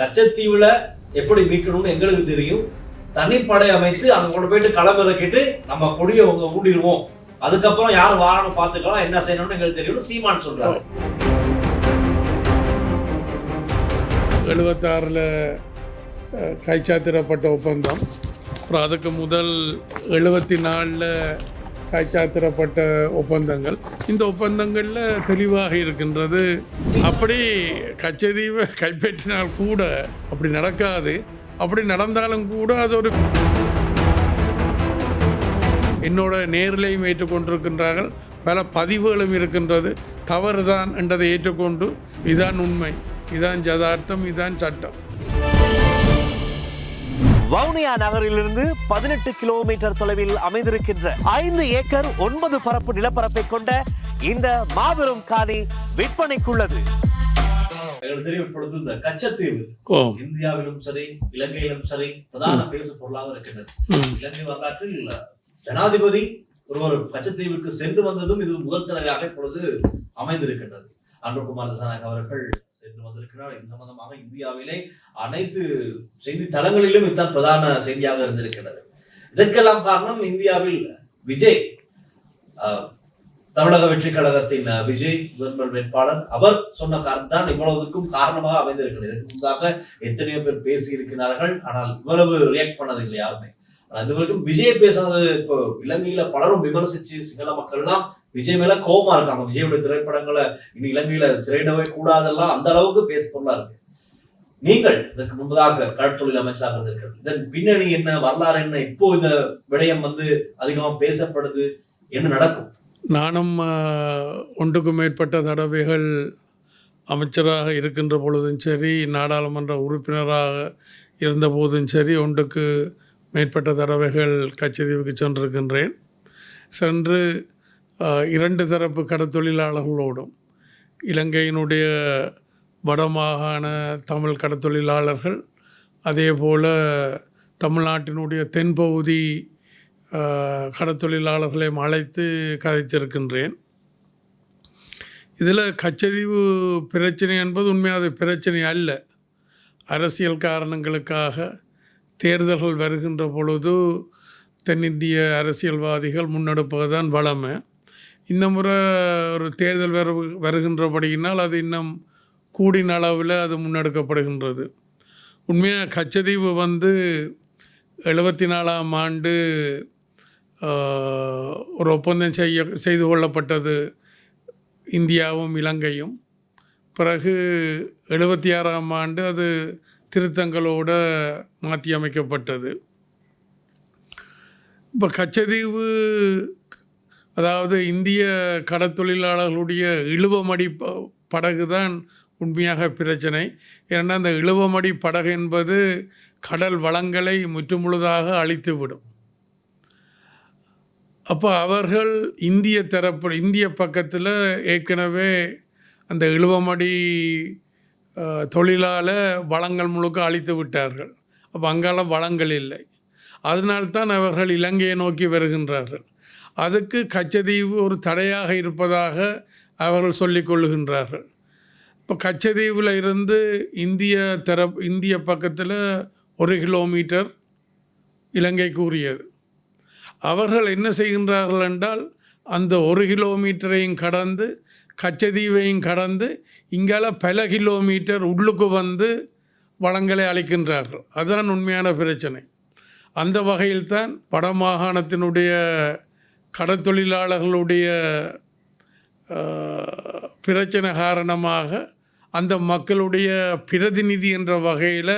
கச்சத்தீவுல எப்படி மீட்கணும்னு எங்களுக்கு தெரியும். தனிப்படை அமைத்து அங்க கொண்டு போயிட்டு களமிறக்கிட்டு நம்ம கொடியை ஊண்டிடுவோம், அதுக்கப்புறம் யார் வாரணும் பார்த்துக்கலாம், என்ன செய்யணும்னு எங்களுக்கு தெரியும் சீமான் சொல்றாரு. 76ல் கைச்சாத்திரப்பட்ட ஒப்பந்தம், அப்புறம் அதுக்கு முதல் 74ல் கைச்சாத்திரப்பட்ட ஒப்பந்தங்கள். இந்த ஒப்பந்தங்களில் தெளிவாக இருக்கின்றது. அப்படி கச்சதீவை கைப்பற்றினால் கூட அப்படி நடக்காது. அப்படி நடந்தாலும் கூட அது ஒரு என்னோட நேரிலையும் ஏற்றுக்கொண்டிருக்கின்றார்கள். பல பதிவுகளும் இருக்கின்றது. தவறுதான் என்றதை ஏற்றுக்கொண்டு இதுதான் உண்மை, இதுதான் யதார்த்தம், இதுதான் சட்டம். வவுனியா நகரிலிருந்து 18 கிலோமீட்டர் தொலைவில் அமைந்திருக்கின்ற 5 ஏக்கர் 9 பரப்பு நிலப்பரப்பை கொண்ட இந்த மாபெரும் காணி விற்பனைக்குள்ளது. எங்களுக்கு தெரியும், இப்பொழுது இந்த கச்சத்தீவு இந்தியாவிலும் சரி இலங்கையிலும் சரி பிரதான பேசு பொருளாக இருக்கின்றது. இலங்கை வரலாற்றில் ஜனாதிபதி ஒருவர் கச்சத்தீவுக்கு சென்று வந்ததும் இது முதல் தடவையாக இப்பொழுது அமைந்திருக்கின்றது. அன்புகுமார் திசாநாயக்க அவர்கள் சென்று வந்திருக்கிறார். இது சம்பந்தமாக இந்தியாவிலே அனைத்து செய்தி தளங்களிலும் இதுதான் பிரதான செய்தியாக இருந்திருக்கிறது. இதற்கெல்லாம் காரணம் இந்தியாவில் விஜய், தமிழக வெற்றி கழகத்தின் விஜய் முதல்வர் வேட்பாளர், அவர் சொன்ன காரணம் தான் இவ்வளவுக்கும் காரணமாக அமைந்திருக்கிறது. இதற்கு முன்பாக எத்தனையோ பேர் பேசி இருக்கிறார்கள், ஆனால் இவ்வளவு ரியாக்ட் பண்ணதில்லை யாருமே. இது வரைக்கும் விஜய் பேசுறது இப்போ இலங்கையில பலரும் விமர்சிச்சு சிங்கள மக்கள் எல்லாம் விஜய் மேல கோபமா இருக்காங்க. விஜயோட திரைப்படங்களை இனி இலங்கையில திரையிடவே கூடாதெல்லாம் அந்த அளவுக்கு பேச பொருளா இருக்கு. நீங்கள் இதற்கு முன்பதாக கடற்தொழில் அமைச்சராக இருந்திருக்கிறது. இதன் பின்னணி என்ன, வரலாறு என்ன, இப்போ இந்த விடயம் அதிகமா பேசப்படுது, என்ன நடக்கும்? நானும் ஒன்றுக்கும் மேற்பட்ட தடவைகள் அமைச்சராக இருக்கின்ற பொழுதும் சரி, நாடாளுமன்ற உறுப்பினராக இருந்த போதும் சரி, ஒன்றுக்கு மேற்பட்ட தடவைகள் கச்சதீவுக்கு சென்றிருக்கின்றேன். சென்று 2 தரப்பு கடற்தொழிலாளர்களோடும், இலங்கையினுடைய வடமாகாண தமிழ் கடற்தொழிலாளர்கள், அதே போல் தமிழ்நாட்டினுடைய தென்பகுதி கடற்தொழிலாளர்களையும் அழைத்து கதைத்திருக்கின்றேன். இதில் கச்சதீவு பிரச்சனை என்பது உண்மையாக பிரச்சனை அல்ல. அரசியல் காரணங்களுக்காக தேர்தல்கள் வருகின்ற பொழுது தென்னிந்திய அரசியல்வாதிகள் முன்னெடுப்பதுதான் வளமை. இந்த முறை ஒரு தேர்தல் வருகின்றபடியினால் அது இன்னும் கூடின அளவில் அது முன்னெடுக்கப்படுகின்றது. உண்மையாக கச்சதீவு 74ஆம் ஆண்டு ஒரு ஒப்பந்தம் செய்து கொள்ளப்பட்டது இந்தியாவும் இலங்கையும். பிறகு 76ஆம் ஆண்டு அது திருத்தங்களோடு மாற்றி அமைக்கப்பட்டது. இப்போ கச்சதீவு அதாவது இந்திய கடற்தொழிலாளர்களுடைய இழுவமடி படகு தான் உண்மையாக பிரச்சனை. ஏன்னா அந்த இழுவமடி படகு என்பது கடல் வளங்களை முற்றுமுழுதாக அழித்துவிடும். அப்போ அவர்கள் இந்திய பக்கத்தில் ஏற்கனவே அந்த இழுவமடி தொழிலால் வளங்கள் முழுக்க அழித்து விட்டார்கள். அப்போ அங்கால வளங்கள் இல்லை. அதனால்தான் அவர்கள் இலங்கையை நோக்கி வருகின்றார்கள். அதுக்கு கச்சதீவு ஒரு தடையாக இருப்பதாக அவர்கள் சொல்லிக் கொள்ளுகின்றார்கள். இப்போ கச்சதீவில் இருந்து இந்திய பக்கத்தில் 1 கிலோமீட்டர் இலங்கைக்கு உரியது. அவர்கள் என்ன செய்கின்றார்கள் என்றால் அந்த 1 கிலோமீட்டரையும் கடந்து கச்சதீவையும் கடந்து இங்கால பல கிலோமீட்டர் உள்ளுக்கு வளங்களை அளிக்கின்றார்கள். அதுதான் உண்மையான பிரச்சனை. அந்த வகையில்தான் வடமாகாணத்தினுடைய கடற்தொழிலாளர்களுடைய பிரச்சனை காரணமாக அந்த மக்களுடைய பிரதிநிதி என்ற வகையில்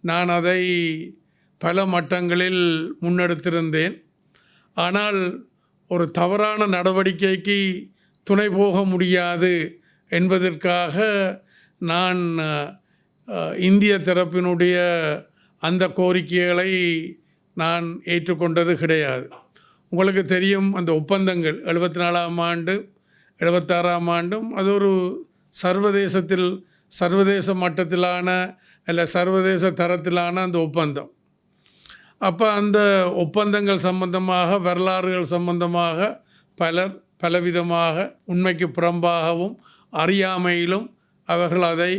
நான் அதை பல மட்டங்களில் முன்னெடுத்திருந்தேன். ஆனால் ஒரு தவறான நடவடிக்கைக்கு துணை போக முடியாது என்பதற்காக நான் இந்திய தரப்பினுடைய அந்த கோரிக்கைகளை நான் ஏற்றுக்கொண்டது கிடையாது. உங்களுக்கு தெரியும், அந்த ஒப்பந்தங்கள் 74ஆம் ஆண்டு 76ஆம் ஆண்டும் அது ஒரு சர்வதேச மட்டத்திலான அல்ல சர்வதேச தரத்திலான அந்த ஒப்பந்தம். அப்போ அந்த ஒப்பந்தங்கள் சம்பந்தமாக வரலாறுகள் சம்பந்தமாக பலர் பலவிதமாக உண்மைக்கு புறம்பாகவும் அறியாமையிலும் அவர்கள் அதை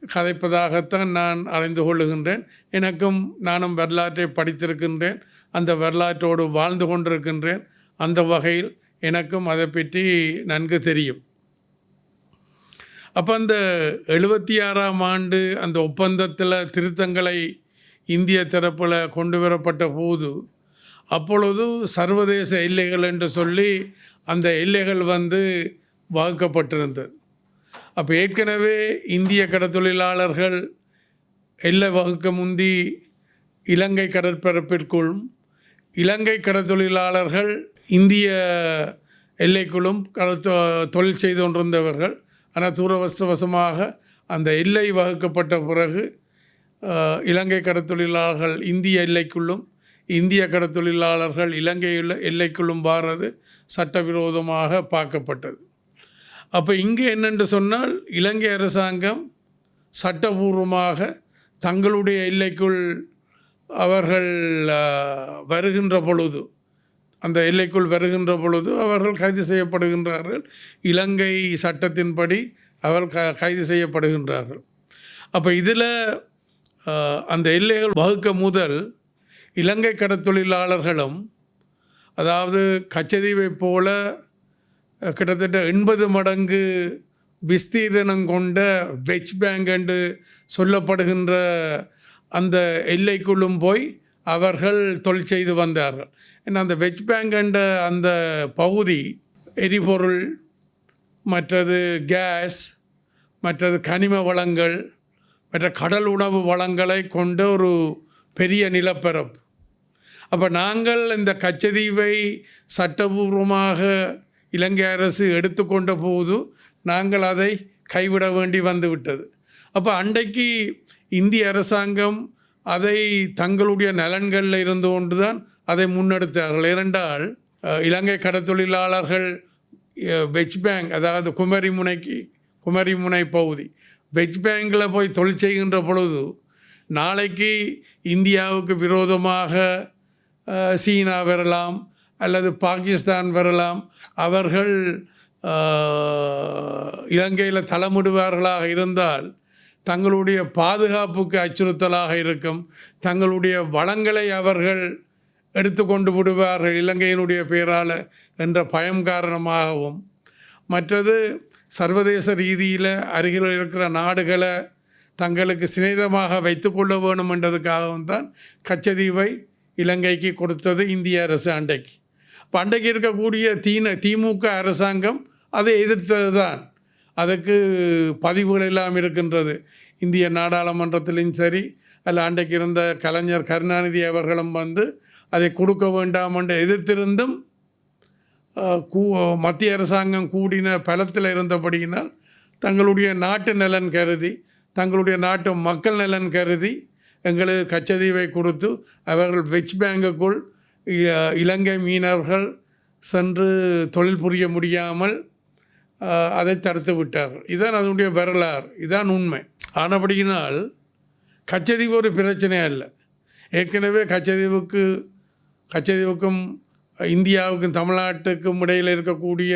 கதைப்பதாகத்தான் நான் அறிந்து கொள்ளுகின்றேன். நானும் வரலாற்றை படித்திருக்கின்றேன், அந்த வரலாற்றோடு வாழ்ந்து கொண்டிருக்கின்றேன். அந்த வகையில் எனக்கும் அதை பற்றி நன்கு தெரியும். அப்போ அந்த 76ஆம் ஆண்டு அந்த ஒப்பந்தத்தில் திருத்தங்களை இந்திய தரப்பில் கொண்டு வரப்பட்ட போது அப்பொழுது சர்வதேச எல்லைகள் என்று சொல்லி அந்த எல்லைகள் வகுக்கப்பட்டிருந்தது. அப்போ ஏற்கனவே இந்திய கடற்தொழிலாளர்கள் எல்லை வகுக்க முந்தி இலங்கை கடற்பரப்பிற்குள்ளும் இலங்கை கடற்தொழிலாளர்கள் இந்திய எல்லைக்குள்ளும் தொழில் செய்து கொண்டிருந்தவர்கள். ஆனால் துரதிர்ஷ்டவசமாக அந்த எல்லை வகுக்கப்பட்ட பிறகு இலங்கை கடற்தொழிலாளர்கள் இந்திய எல்லைக்குள்ளும் இந்திய கடற்தொழிலாளர்கள் இலங்கை எல்லைக்குள்ளும் வாரது சட்டவிரோதமாக பார்க்கப்பட்டது. அப்போ இங்கே என்னென்று சொன்னால் இலங்கை அரசாங்கம் சட்டபூர்வமாக தங்களுடைய எல்லைக்குள் அவர்கள் வருகின்ற பொழுது அந்த எல்லைக்குள் வருகின்ற பொழுது அவர்கள் கைது செய்யப்படுகின்றார்கள். இலங்கை சட்டத்தின்படி அவர்கள் கைது செய்யப்படுகின்றார்கள். அப்போ இதில் அந்த எல்லைகள் வகுக்க முதல் இலங்கை கடற்தொழிலாளர்களும் அதாவது கச்சதீவை போல கிட்டத்தட்ட 80 மடங்கு விஸ்தீரணம் கொண்ட வெச் பேங்க் என்று சொல்லப்படுகின்ற அந்த எல்லைக்குள்ளும் போய் அவர்கள் தொழில் செய்து வந்தார்கள். ஏன்னா அந்த வெச் பேங்க் என்ற அந்த பகுதி எரிபொருள், மற்றது கேஸ், மற்றது கனிம வளங்கள், மற்ற கடல் உணவு வளங்களை கொண்ட ஒரு பெரிய நிலப்பரப்பு. அப்போ நாங்கள் இந்த கச்சதீவை சட்டபூர்வமாக இலங்கை அரசு எடுத்துக்கொண்ட போது நாங்கள் அதை கைவிட வேண்டி வந்துவிட்டது. அப்போ அன்றைக்கு இந்திய அரசாங்கம் அதை தங்களுடைய நலன்களில் இருந்து கொண்டு தான் அதை முன்னெடுத்தார்கள். ஏனென்றால் இலங்கை கடற்தொழிலாளர்கள் வெச் பேங்க், அதாவது குமரிமுனை பகுதி வெச் பேங்கில் போய் தொழில் செய்கின்ற பொழுது நாளைக்கு இந்தியாவுக்கு விரோதமாக சீனா வரலாம் அல்லது பாகிஸ்தான் வரலாம். அவர்கள் இலங்கையில் தலைமிடுவார்களாக இருந்தால் தங்களுடைய பாதுகாப்புக்கு அச்சுறுத்தலாக இருக்கும். தங்களுடைய வளங்களை அவர்கள் எடுத்துக்கொண்டு விடுவார்கள் இலங்கையினுடைய பேரால் என்ற பயம் காரணமாகவும், மற்றது சர்வதேச ரீதியில் அருகில் இருக்கிற நாடுகளை தங்களுக்கு சிநேகமாக வைத்து கொள்ள வேணும் என்றதுக்காகவும் தான் கச்சதீவை இலங்கைக்கு கொடுத்தது இந்திய அரசு அன்றைக்கு. இப்போ அன்றைக்கு இருக்கக்கூடிய திமுக அரசாங்கம் அதை எதிர்த்தது தான். அதுக்கு பதிவுகள் எல்லாம் இருக்கின்றது. இந்திய நாடாளுமன்றத்திலும் சரி, அதில் அன்றைக்கு இருந்த கலைஞர் கருணாநிதி அவர்களும் அதை கொடுக்க வேண்டாம் என்று எதிர்த்திருந்தும் மத்திய அரசாங்கம் கூடின பலத்தில் இருந்தபடியினால் தங்களுடைய நாட்டு நலன் கருதி, தங்களுடைய நாட்டு மக்கள் நலன் கருதி எங்களுக்கு கச்சதீவை கொடுத்து அவர்கள் வெச் பேங்குக்குள் இலங்கை மீனவர்கள் சென்று தொழில் புரிய முடியாமல் அதை தடுத்து விட்டார்கள். இதுதான் அதனுடைய வரலாறு, இதுதான் உண்மை. ஆனபடியினால் கச்சதீவு ஒரு பிரச்சனை அல்ல. ஏற்கனவே கச்சதீவுக்கும் இந்தியாவுக்கும் தமிழ்நாட்டுக்கும் இடையில் இருக்கக்கூடிய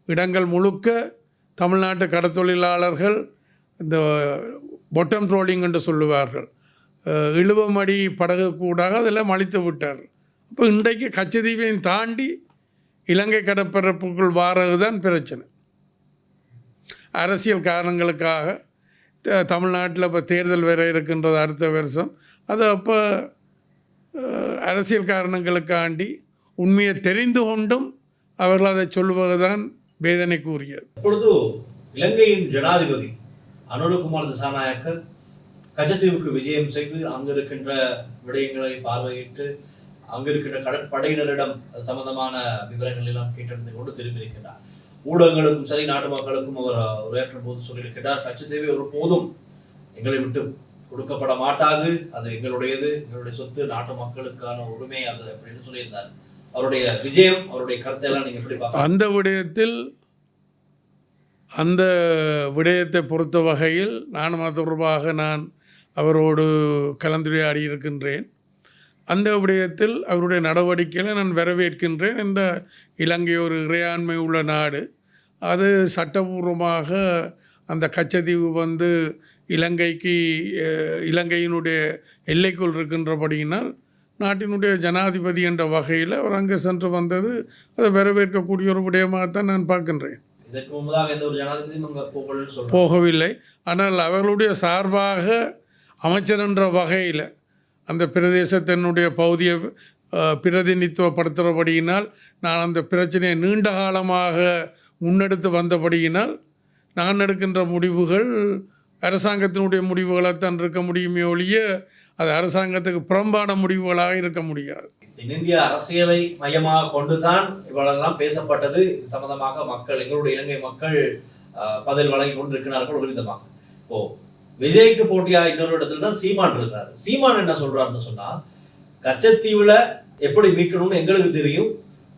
இடங்கள் முழுக்க தமிழ்நாட்டு கடற்தொழிலாளர்கள் இந்த பொட்டம் ட்ரோலிங் என்று சொல்லுவார்கள், இழுவமடி படகு கூடாக அதெல்லாம் அழித்து விட்டார்கள். அப்போ இன்றைக்கு கச்சதீவையும் தாண்டி இலங்கை கடற்பரப்புக்குள் வாரது தான் பிரச்சனை. அரசியல் காரணங்களுக்காக தமிழ்நாட்டில் இப்போ தேர்தல் வேறு இருக்கின்றது அடுத்த வருஷம். அது அப்போ அரசியல் காரணங்களுக்காண்டி உண்மையை தெரிந்து கொண்டும் அவர்கள் அதை சொல்லுவது தான் வேதனைக்குரியது. இப்பொழுது இலங்கையின் ஜனாதிபதி அனுரகுமார் திசாநாயக்க கச்சத்தீவுக்கு விஜயம் செய்து அங்கு இருக்கின்ற விடயங்களை பார்வையிட்டு அங்கு இருக்கின்ற கடற்படையினரிடம் சம்பந்தமான விவரங்கள் எல்லாம் கேட்டறிந்து கொண்டு திரும்பியிருக்கிறார். ஊடகங்களுக்கும் சரி நாட்டு மக்களுக்கும் அவர் உரையாற்றும் போது சொல்லியிருக்கிறார், கச்சத்தீவை ஒரு போதும் எங்களை விட்டு கொடுக்கப்பட மாட்டாது, அது எங்களுடையது, எங்களுடைய சொத்து, நாட்டு மக்களுக்கான உரிமை அது அப்படின்னு சொல்லியிருந்தார். அவருடைய விஜயம், அவருடைய கருத்தை எல்லாம் நீங்க எப்படி பார்க்க? அந்த விடயத்தை பொறுத்த வகையில் நானும் அது தொடர்பாக நான் அவரோடு கலந்துரையாடி இருக்கின்றேன். அந்த விடயத்தில் அவருடைய நடவடிக்கைகளை நான் வரவேற்கின்றேன். இந்த இலங்கை ஒரு இறையாண்மை உள்ள நாடு, அது சட்டபூர்வமாக அந்த கச்சதீவு இலங்கையினுடைய எல்லைக்குள் இருக்கின்றபடியினால் நாட்டினுடைய ஜனாதிபதி என்ற வகையில் அவர் அங்கே சென்று வந்தது அதை வரவேற்கக்கூடிய ஒரு விடயமாகத்தான் நான் பார்க்கின்றேன். இதற்கு முன்பதாக எந்த ஒரு ஜனாதிபதியும் போகவில்லை. ஆனால் அவர்களுடைய சார்பாக அமைச்சர் என்ற வகையில் அந்த பிரதேசத்தினுடைய பகுதியை பிரதிநிதித்துவப்படுத்துகிறபடியினால் நான் அந்த பிரச்சனையை நீண்ட காலமாக முன்னெடுத்து வந்தபடியினால் நான் எடுக்கின்ற முடிவுகள் அரசாங்கத்தினுடைய முடிவுகளாகத்தான் இருக்க முடியுமே ஒழிய அது அரசாங்கத்துக்கு புறம்பான முடிவுகளாக இருக்க முடியாது. தென்னிந்திய அரசியலை மையமாக கொண்டுதான் இவ்வளவுதான் பேசப்பட்டது. இது சம்பந்தமாக மக்கள், எங்களுடைய இலங்கை மக்கள் பதில் வழங்கி கொண்டிருக்கிறார்கள் ஒரு விதமாக. இப்போ விஜய்க்கு போட்டியாக இன்னொரு இடத்துல தான் சீமான் இருக்காரு. சீமான் என்ன சொல்றாருன்னு சொன்னா, கச்சத்தீவுல எப்படி மீட்கணும்னு எங்களுக்கு தெரியும்,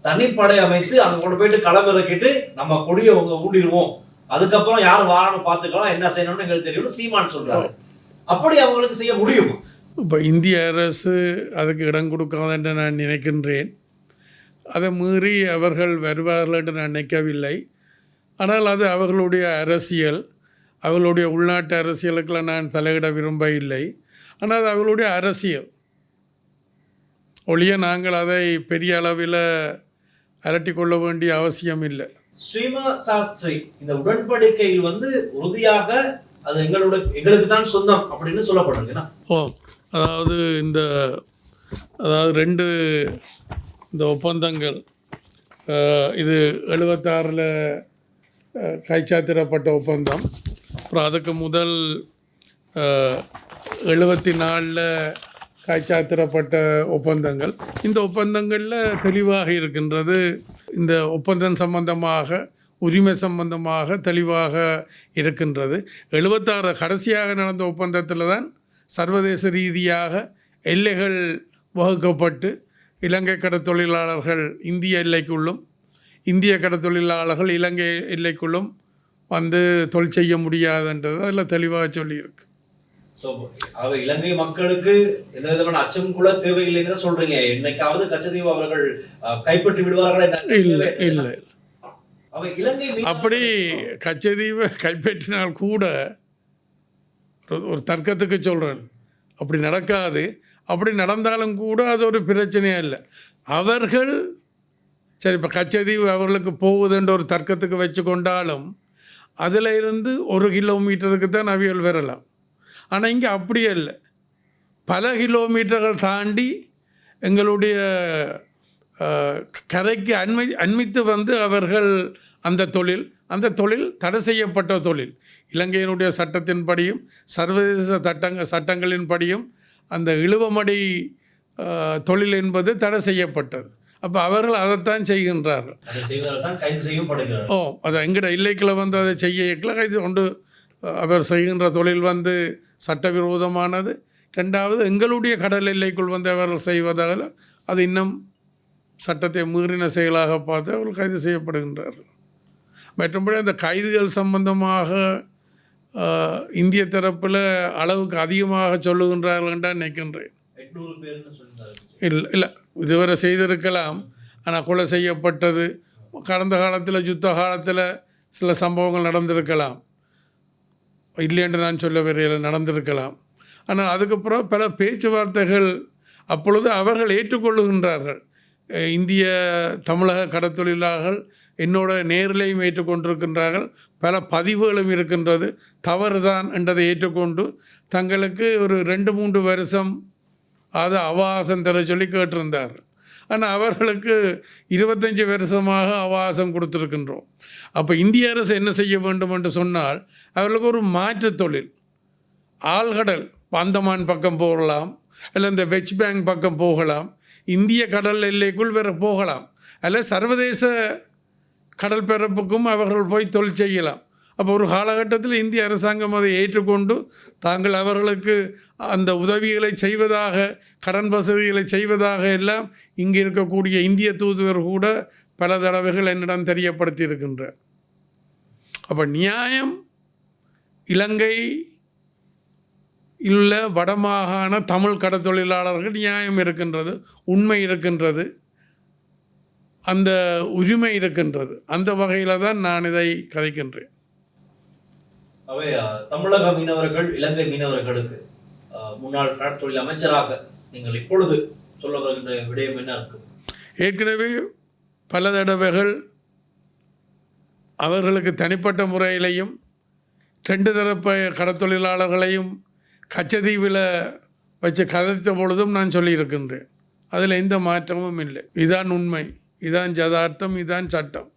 தனிப்படை அமைத்து அங்க கொண்டு போயிட்டு களமிறக்கிட்டு நம்ம கொடியை ஊண்டிடுவோம், அதுக்கப்புறம் யார் வாரான்னு பார்த்துக்கலாம், என்ன செய்யணும்னு எங்களுக்கு தெரியும்னு சீமான் சொல்றாரு. அப்படி அவங்களுக்கு செய்ய முடியும்? இப்போ இந்திய அரசு அதுக்கு இடம் கொடுக்காது என்று நான் நினைக்கின்றேன். அதை மீறி அவர்கள் வருவார்கள் என்று நான் நினைக்கவில்லை. ஆனால் அது அவர்களுடைய அரசியல், அவர்களுடைய உள்நாட்டு அரசியலுக்கெல்லாம் நான் தலையிட விரும்ப இல்லை. ஆனால் அது அவர்களுடைய அரசியல் ஒழிய நாங்கள் அதை பெரிய அளவில் அலட்டி கொள்ள வேண்டிய அவசியம் இல்லை. ஸ்ரீமா சாஸ்திரி இந்த உடன்படிக்கையில் உறுதியாக அது எங்களுக்கு தான் சொந்தம் அப்படின்னு சொல்லப்படுறீங்கன்னா? அதாவது ரெண்டு இந்த ஒப்பந்தங்கள், இது 76 கைச்சாத்திடப்பட்ட ஒப்பந்தம், அப்புறம் அதுக்கு முதல் 74 கைச்சாத்திடப்பட்ட ஒப்பந்தங்கள். இந்த ஒப்பந்தங்களில் தெளிவாக இருக்கின்றது. இந்த ஒப்பந்தம் சம்பந்தமாக, உரிமை சம்பந்தமாக தெளிவாக இருக்கின்றது. 76 கடைசியாக நடந்த ஒப்பந்தத்தில் தான் சர்வதேச ரீதியாக எல்லைகள் வகுக்கப்பட்டு இலங்கை கடற்தொழிலாளர்கள் இந்திய எல்லைக்குள்ளும், இந்திய கடற்தொழிலாளர்கள் இலங்கை எல்லைக்குள்ளும் தொழில் செய்ய முடியாதுன்றது அதில் தெளிவாக சொல்லியிருக்கு. இலங்கை மக்களுக்கு எந்த விதமான அச்சம் கூட தேவையில்லைன்னு சொல்றீங்க. என்னைக்காவது கச்சத்தீவு அவர்கள் கைப்பற்றி விடுவார்கள்? இல்லை இல்லை, அப்படி கச்சத்தீவை கைப்பற்றினால் கூட ஒரு தர்க்கத்துக்கு சொல்கிறேன், அப்படி நடக்காது. அப்படி நடந்தாலும் கூட அது ஒரு பிரச்சனையே இல்லை. அவர்கள் சரி இப்போ கச்சத்தீவு அவர்களுக்கு போகுதுன்ற ஒரு தர்க்கத்துக்கு வச்சு கொண்டாலும் அதில் இருந்து 1 கிலோமீட்டருக்கு தான் அவியல் வரலாம். ஆனால் இங்கே அப்படியே இல்லை, பல கிலோமீட்டர்கள் தாண்டி எங்களுடைய கரைக்கு அண்மித்து அவர்கள் அந்த தொழில் தடை செய்யப்பட்ட தொழில், இலங்கையினுடைய சட்டத்தின்படியும் சர்வதேச சட்டங்களின்படியும் அந்த இழுவமடி தொழில் என்பது தடை செய்யப்பட்டது. அப்போ அவர்கள் அதைத்தான் செய்கின்றார்கள். அதை எங்கட இல்லைக்குள்ள அதை செய்யல கைது கொண்டு அவர் செய்கின்ற தொழில் சட்டவிரோதமானது. ரெண்டாவது, எங்களுடைய கடல் எல்லைக்குள் அவர்கள் செய்வதால் அது இன்னும் சட்டத்தை மீறின செயலாக பார்த்து அவர்கள் கைது செய்யப்படுகின்றார்கள். மற்றபடி அந்த கைதுகள் சம்பந்தமாக இந்திய தரப்பில் அளவுக்கு அதிகமாக சொல்லுகின்றார்கள் என்றால் நினைக்கின்றேன். இல்லை இதுவரை செய்திருக்கலாம். ஆனால் கொலை செய்யப்பட்டது, கடந்த காலத்தில் யுத்த காலத்தில் சில சம்பவங்கள் நடந்திருக்கலாம், இல்லை என்று நான் சொல்ல வரையில் நடந்திருக்கலாம். ஆனால் அதுக்கப்புறம் பல பேச்சுவார்த்தைகள் அப்பொழுது அவர்கள் ஏற்றுக்கொள்ளுகின்றார்கள். இந்திய தமிழக கடற்தொழிலாளர்கள் என்னோட நேரிலையும் ஏற்றுக்கொண்டிருக்கின்றார்கள். பல பதிவுகளும் இருக்கின்றது, தவறுதான் என்றதை ஏற்றுக்கொண்டு தங்களுக்கு ஒரு 2-3 வருஷம் அது அவகாசம் தர சொல்லி கேட்டிருந்தார்கள். ஆனால் அவர்களுக்கு 25 வருஷமாக அவகாசம் கொடுத்துருக்கின்றோம். அப்போ இந்திய அரசு என்ன செய்ய வேண்டும் என்று சொன்னால், அவர்களுக்கு ஒரு மாற்று தொழில், ஆழ்கடல் அந்தமான் பக்கம் போகலாம், இல்லை இந்த வெஸ்ட் பேங்க் பக்கம் போகலாம், இந்திய கடல் எல்லைக்குள் வேறு போகலாம், அதில் சர்வதேச கடல் பரப்புக்கும் அவர்கள் போய் தொழில் செய்யலாம். அப்போ ஒரு காலகட்டத்தில் இந்திய அரசாங்கம் அதை ஏற்றுக்கொண்டு தாங்கள் அவர்களுக்கு அந்த உதவிகளை செய்வதாக, கடன் வசதிகளை செய்வதாக எல்லாம் இங்கே இருக்கக்கூடிய இந்திய தூதுவர் கூட பல தடவைகள் என்னிடம் தெரியப்படுத்தி இருக்கின்றார். அப்போ நியாயம் இலங்கை உள்ள வடமாகாண தமிழ் கடற்தொழிலாளர்கள் நியாயம் இருக்கின்றது, உண்மை இருக்கின்றது, அந்த உரிமை இருக்கின்றது. அந்த வகையில் தான் நான் இதை கதைக்கின்றேன். அவை தமிழக மீனவர்கள் இலங்கை மீனவர்களுக்கு முன்னாள் கடற்தொழில் அமைச்சராக நீங்கள் இப்பொழுது சொல்ல வருகின்ற விடயம் என்ன இருக்கும்? ஏற்கனவே பல தடவைகள் அவர்களுக்கு தனிப்பட்ட முறையிலையும் 2 தரப்பு கடற்தொழிலாளர்களையும் கச்சதீவில் வச்சு கதைத்த பொழுதும் நான் சொல்லியிருக்கின்றேன். அதில் எந்த மாற்றமும் இல்லை. இதான் உண்மை, இதான் யதார்த்தம், இதான் சட்டம்.